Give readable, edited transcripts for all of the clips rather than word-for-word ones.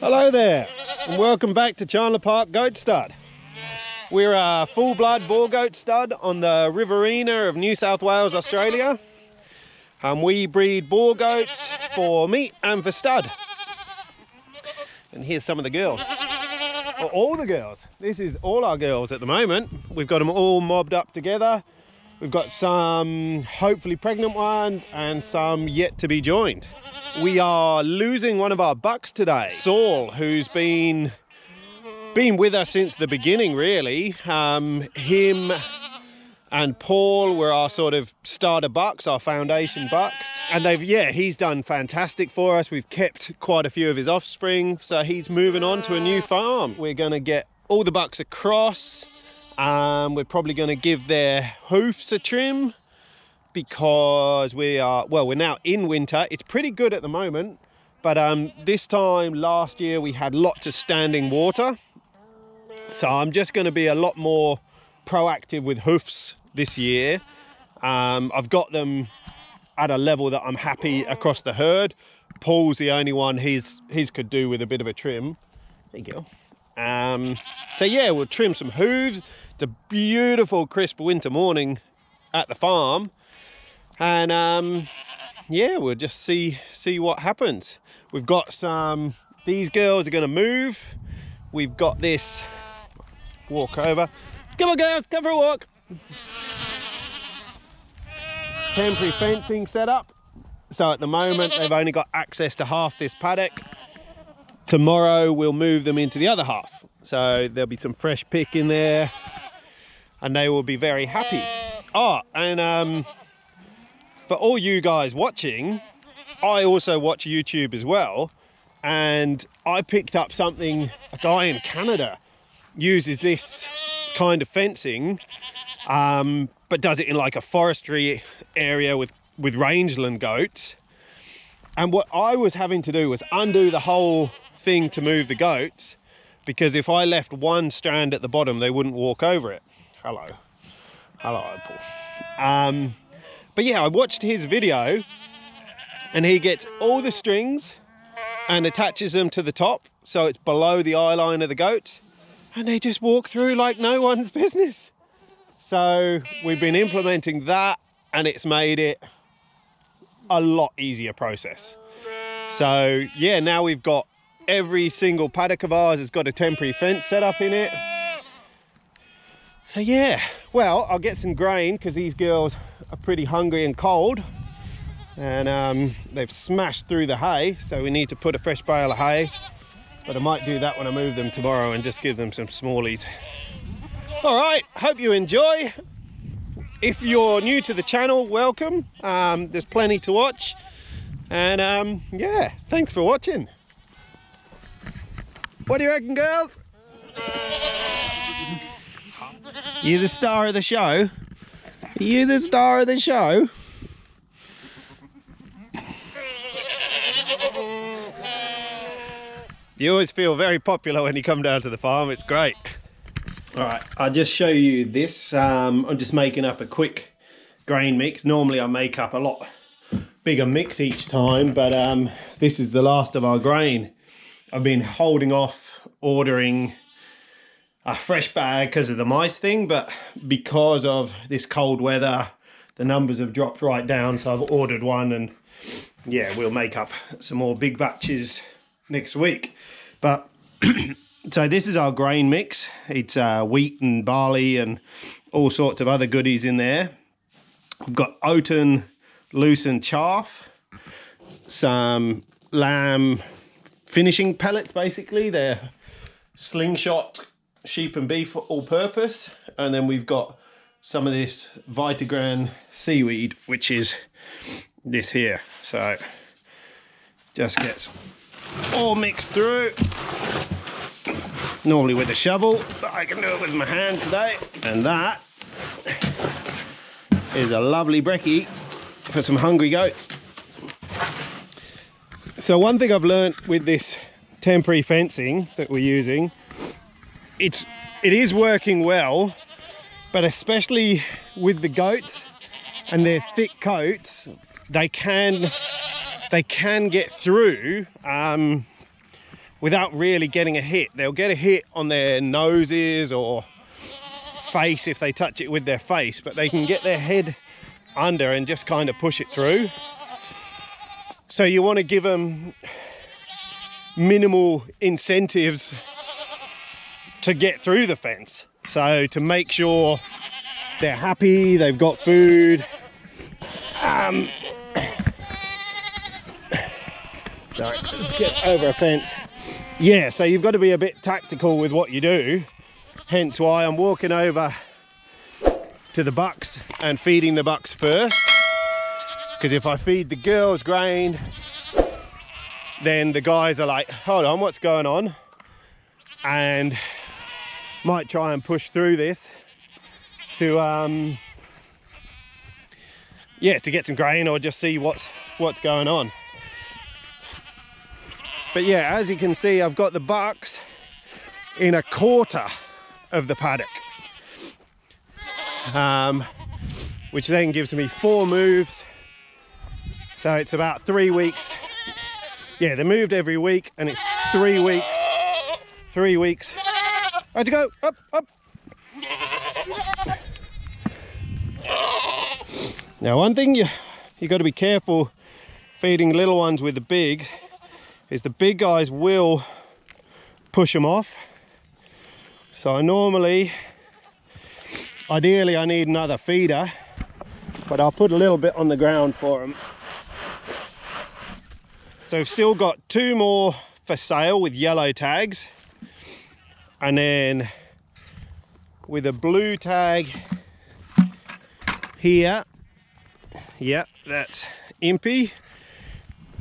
Hello there, and welcome back to Chandler Park Goat Stud. We're a full-blood boar goat stud on the Riverina of New South Wales, Australia. We breed boar goats for meat and for stud. And here's some of the girls, or all the girls. This is all our girls at the moment. We've got them all mobbed up together. We've got some hopefully pregnant ones and some yet to be joined. We are losing one of our bucks today, Saul, who's been with us since the beginning, really. Him and Paul were our sort of starter bucks, our foundation bucks. And he's done fantastic for us. We've kept quite a few of his offspring, so he's moving on to a new farm. We're gonna get all the bucks across. We're probably gonna give their hoofs a trim, because we're now in winter. It's pretty good at the moment, but this time last year we had lots of standing water, so I'm just going to be a lot more proactive with hoofs this year. I've got them at a level that I'm happy across the herd. Paul's the only one his could do with a bit of a trim. There you go. So yeah, we'll trim some hooves. It's a beautiful crisp winter morning at the farm. And yeah, we'll just see what happens. We've got these girls are going to move. We've got this walk over. Come on girls, come for a walk. Temporary fencing set up. So at the moment they've only got access to half this paddock. Tomorrow we'll move them into the other half. So there'll be some fresh pick in there and they will be very happy. Oh, and for all you guys watching, I also watch YouTube as well, and I picked up something. A guy in Canada uses this kind of fencing, but does it in like a forestry area with rangeland goats. And what I was having to do was undo the whole thing to move the goats, because if I left one strand at the bottom, they wouldn't walk over it. Hello Paul. But yeah, I watched his video and he gets all the strings and attaches them to the top, so it's below the eye line of the goats, and they just walk through like no one's business. So we've been implementing that and it's made it a lot easier process. So yeah, now we've got every single paddock of ours has got a temporary fence set up in it. So yeah, well, I'll get some grain because these girls are pretty hungry and cold, and they've smashed through the hay, so we need to put a fresh bale of hay. But I might do that when I move them tomorrow and just give them some smallies. All right, hope you enjoy. If you're new to the channel, welcome. There's plenty to watch, and yeah, thanks for watching. What do you reckon, girls? You the star of the show? Are you the star of the show? You always feel very popular when you come down to the farm. It's great. All right, I'll just show you this. I'm just making up a quick grain mix. Normally I make up a lot bigger mix each time, but this is the last of our grain. I've been holding off ordering a fresh bag because of the mice thing, but because of this cold weather, the numbers have dropped right down, so I've ordered one, and yeah, we'll make up some more big batches next week. But so this is our grain mix. It's wheat and barley and all sorts of other goodies in there. We've got oaten, loosened chaff, some lamb finishing pellets, basically. They're slingshot sheep and beef all purpose, and then we've got some of this Vitagran seaweed, which is this here. So just gets all mixed through. Normally with a shovel, but I can do it with my hand today. And that is a lovely brekkie for some hungry goats. So one thing I've learned with this temporary fencing that we're using, it is working well, but especially with the goats and their thick coats, they can get through without really getting a hit. They'll get a hit on their noses or face if they touch it with their face, but they can get their head under and just kind of push it through. So you want to give them minimal incentives to get through the fence. So to make sure they're happy, they've got food. Sorry, let's get over a fence. Yeah, so you've got to be a bit tactical with what you do. Hence why I'm walking over to the bucks and feeding the bucks first. Because if I feed the girls grain, then the guys are like, hold on, what's going on? And might try and push through this to yeah, to get some grain or just see what's going on. But yeah, as you can see, I've got the bucks in a quarter of the paddock, which then gives me 4 moves. So it's about 3 weeks. Yeah, they're moved every week, and it's 3 weeks. 3 weeks. How'd you go? Up, up. Now, one thing you got to be careful feeding little ones with the big is the big guys will push them off. So ideally I need another feeder, but I'll put a little bit on the ground for them. So I've still got 2 more for sale with yellow tags, and then with a blue tag here. Yep, that's Impy,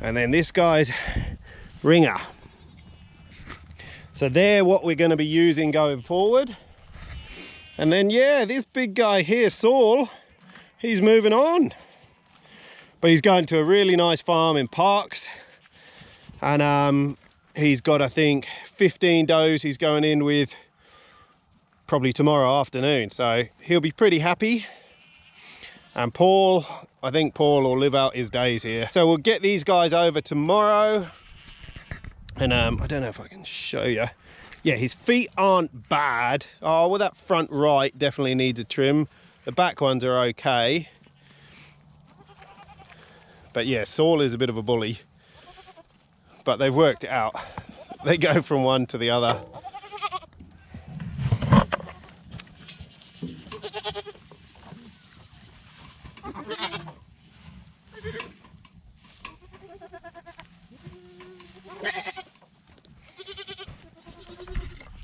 and then this guy's Ringer. So they're what we're going to be using going forward. And then yeah, this big guy here, Saul, he's moving on, but he's going to a really nice farm in Parks, and he's got, I think, 15 does he's going in with probably tomorrow afternoon, so he'll be pretty happy. And Paul, I think Paul will live out his days here. So we'll get these guys over tomorrow. And I don't know if I can show you. Yeah, his feet aren't bad. Oh, well, that front right definitely needs a trim. The back ones are okay. But yeah, Saul is a bit of a bully. But they've worked it out. They go from one to the other.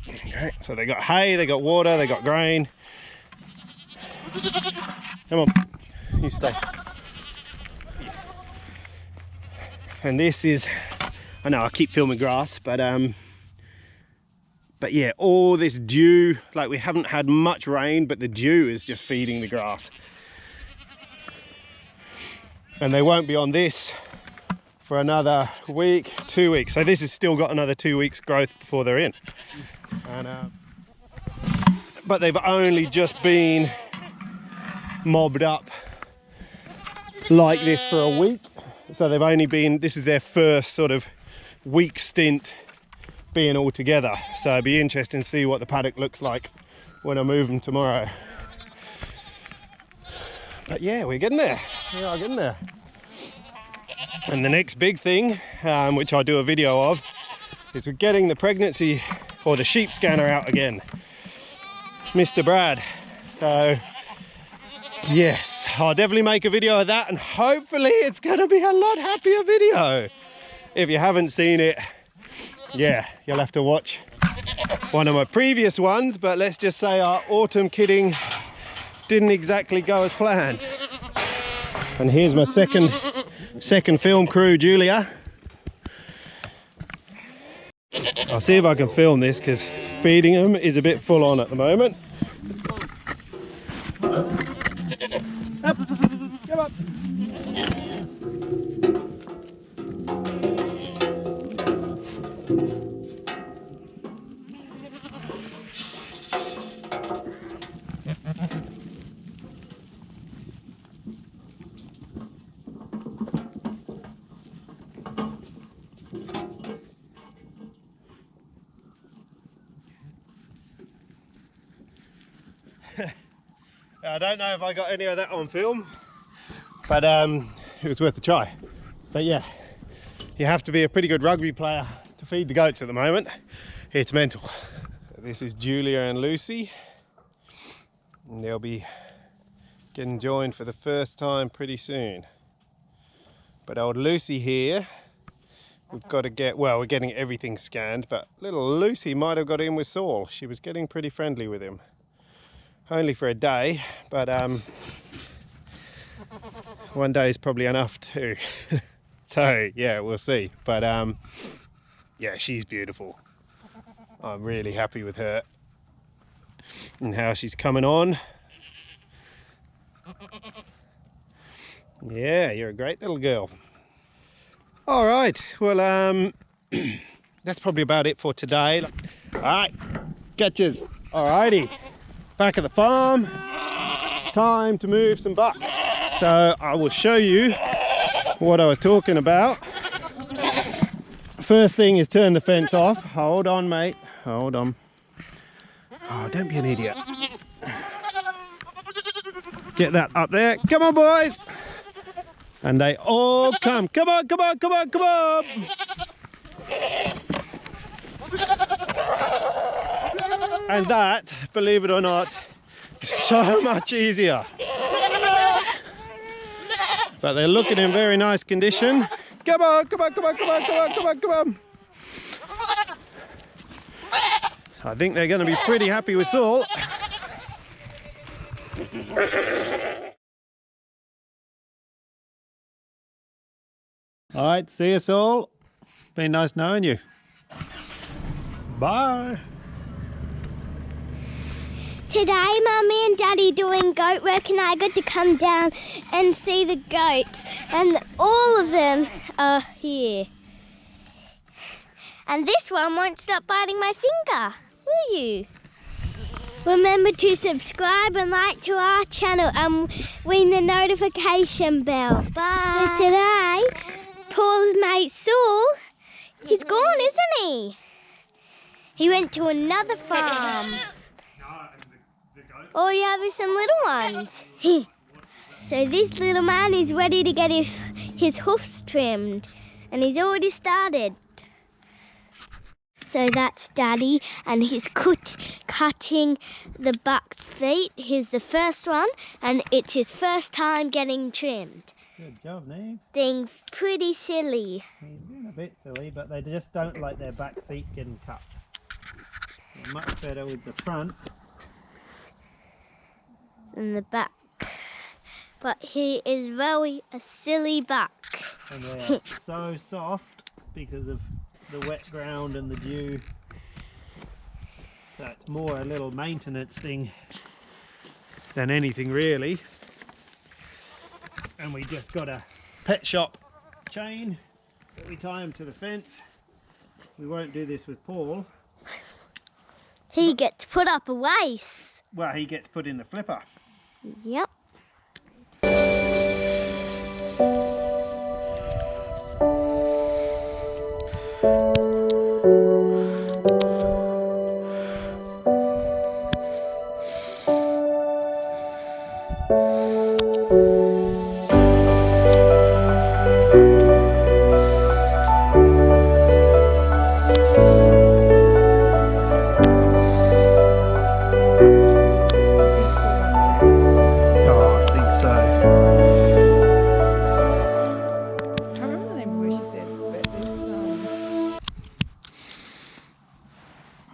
Okay, so they got hay, they got water, they got grain. Come on, you stay. And this is, I know I keep filming grass, but yeah, all this dew, like we haven't had much rain, but the dew is just feeding the grass. And they won't be on this for another week, 2 weeks. So this has still got another 2 weeks growth before they're in. And, but they've only just been mobbed up like this for a week. So they've only been, this is their first sort of week stint being all together. So it'd be interesting to see what the paddock looks like when I move them tomorrow. But yeah, we're getting there. We are getting there. And the next big thing, which I'll do a video of, is we're getting the pregnancy or the sheep scanner out again. Mr. Brad. So yes, I'll definitely make a video of that, and hopefully it's going to be a lot happier video. If you haven't seen it, yeah, you'll have to watch one of my previous ones, but let's just say our autumn kidding didn't exactly go as planned. And here's my second second film crew, Julia. I'll see if I can film this because feeding them is a bit full on at the moment. Up. Come up. I don't know if I got any of that on film, but it was worth a try. But yeah, you have to be a pretty good rugby player to feed the goats at the moment. It's mental. So this is Julia and Lucy, and they'll be getting joined for the first time pretty soon. But old Lucy here, we've got to get, well, we're getting everything scanned, but little Lucy might have got in with Saul. She was getting pretty friendly with him. Only for a day, but one day is probably enough too. So yeah, we'll see. But yeah, she's beautiful. I'm really happy with her and how she's coming on. Yeah, you're a great little girl. All right, well that's probably about it for today. All right, catches. All righty. Back at the farm, time to move some bucks. So I will show you what I was talking about. First thing is turn the fence off. Hold on, mate, hold on. Oh, don't be an idiot. Get that up there, come on boys. And they all come, come on, come on, come on, come on. And that, believe it or not, is so much easier. But they're looking in very nice condition. Come on, come on, come on, come on, come on, come on, come on. I think they're going to be pretty happy with Saul. All right, see you, Saul. Been nice knowing you. Bye. Today, Mummy and Daddy doing goat work, and I got to come down and see the goats, and all of them are here. And this one won't stop biting my finger, will you? Remember to subscribe and like to our channel and ring the notification bell. Bye. So today, Paul's mate Saul, he's gone, isn't he? He went to another farm. All you have is some little ones. So this little man is ready to get his hoofs trimmed, and he's already started. So that's Daddy, and he's cutting the buck's feet. Here's the first one, and it's his first time getting trimmed. Good job, Neve. Being pretty silly. He's being a bit silly, but they just don't like their back feet getting cut. They're much better with the front. And the back. But he is very a silly buck. And they're so soft because of the wet ground and the dew. So it's more a little maintenance thing than anything really. And we just got a pet shop chain that we tie him to the fence. We won't do this with Paul. He gets put up a race. Well, he gets put in the flipper. Yep.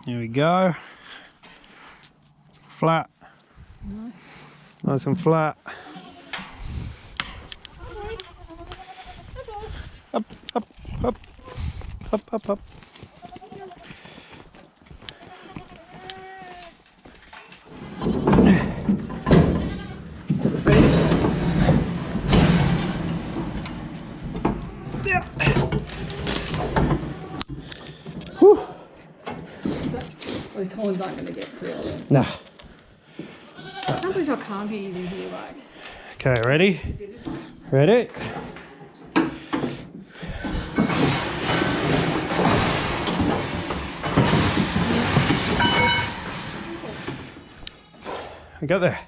Here we go. Flat. Nice and flat. Up, up, up. Yeah. Whew. Those horns aren't going to get through. Nah. I can't believe how calm he is in here, like. Okay, ready? Ready? I got there.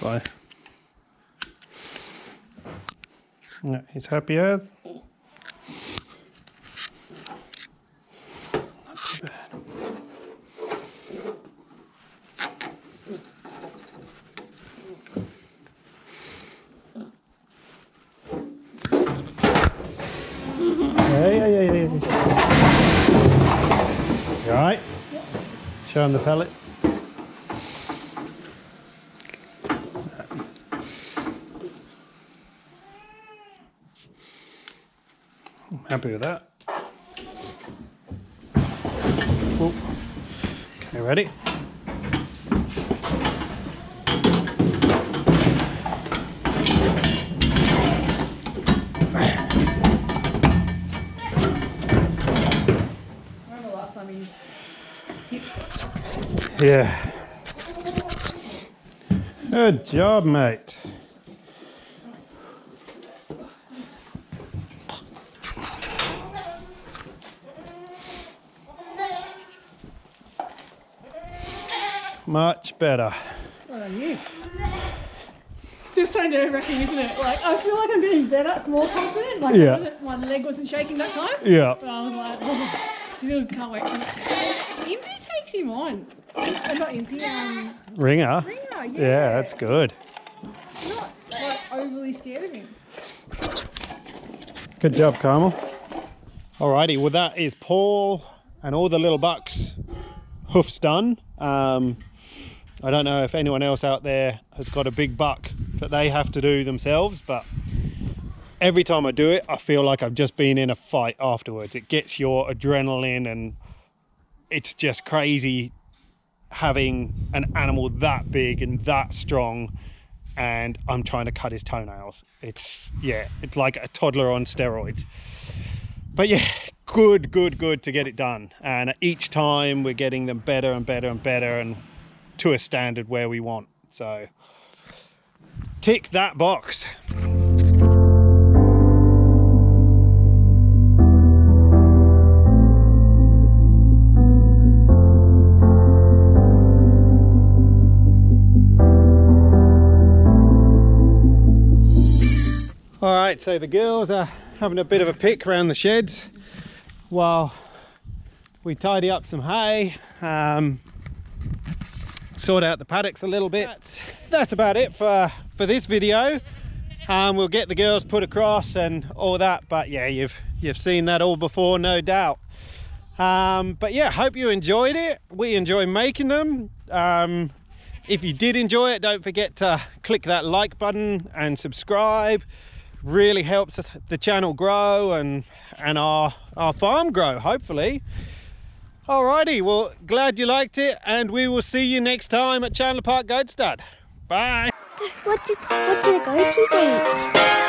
Bye. No, he's happy as. Not too bad. Hey. You alright? Show him the pellets. I'm happy with that. Whoa. Okay, ready? Remember last time he Yeah. Good job, mate. Much better. Well done you. Still so nerve-wracking, isn't it? Like, I feel like I'm getting better, more confident. Like, Yeah. my leg wasn't shaking that time. Yeah. But I was like, oh, still can't wait. Impy takes him on. Not Impy, Ringer? Ringer, yeah. Yeah, that's good. Not like overly scared of him. Good job, Carmel. Alrighty, well that is Paul and all the little bucks hoofs done. I don't know if anyone else out there has got a big buck that they have to do themselves, but every time I do it, I feel like I've just been in a fight afterwards. It gets your adrenaline and it's just crazy having an animal that big and that strong, and I'm trying to cut his toenails. It's like a toddler on steroids. But yeah, good to get it done. And each time we're getting them better and better and better, and to a standard where we want. So tick that box. All right, so the girls are having a bit of a pick around the sheds while we tidy up some hay, sort out the paddocks a little bit. That's about it for this video. We'll get the girls put across and all that, but yeah, you've seen that all before, no doubt. But yeah, hope you enjoyed it. We enjoy making them. If you did enjoy it, don't forget to click that like button and subscribe. Really helps the channel grow and our farm grow, hopefully. Alrighty, well, glad you liked it, and we will see you next time at Chandler Park Goat Stud. Bye. What did the goaties eat?